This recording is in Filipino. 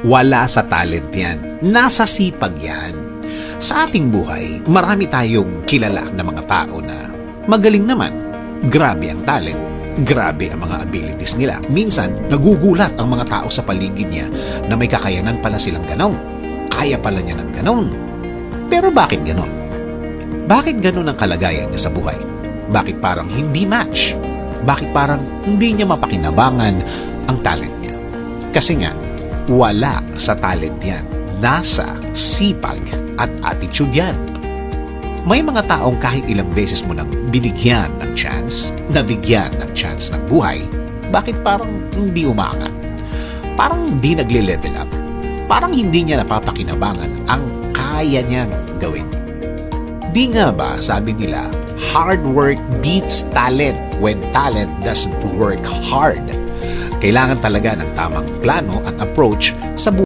Wala sa talent yan. Nasa sipag yan. Sa ating buhay, marami tayong kilala na mga tao na magaling naman. Grabe ang talent. Grabe ang mga abilities nila. Minsan, nagugulat ang mga tao sa paligid niya na may kakayanan pala silang ganon. Kaya pala niya ng ganon. Pero bakit ganon? Bakit ganon ang kalagayan niya sa buhay? Bakit parang hindi match? Bakit parang hindi niya mapakinabangan ang talent niya? Kasi nga, wala sa talent yan. Nasa sipag at attitude yan. May mga taong kahit ilang beses mo nang binigyan ng chance, nabigyan ng chance ng buhay, bakit parang hindi umaangat? Parang hindi nagle-level up. Parang hindi niya napapakinabangan ang kaya niyang gawin. Di nga ba, sabi nila, hard work beats talent when talent doesn't work hard. Kailangan talaga ng tamang plano at approach sa buhay.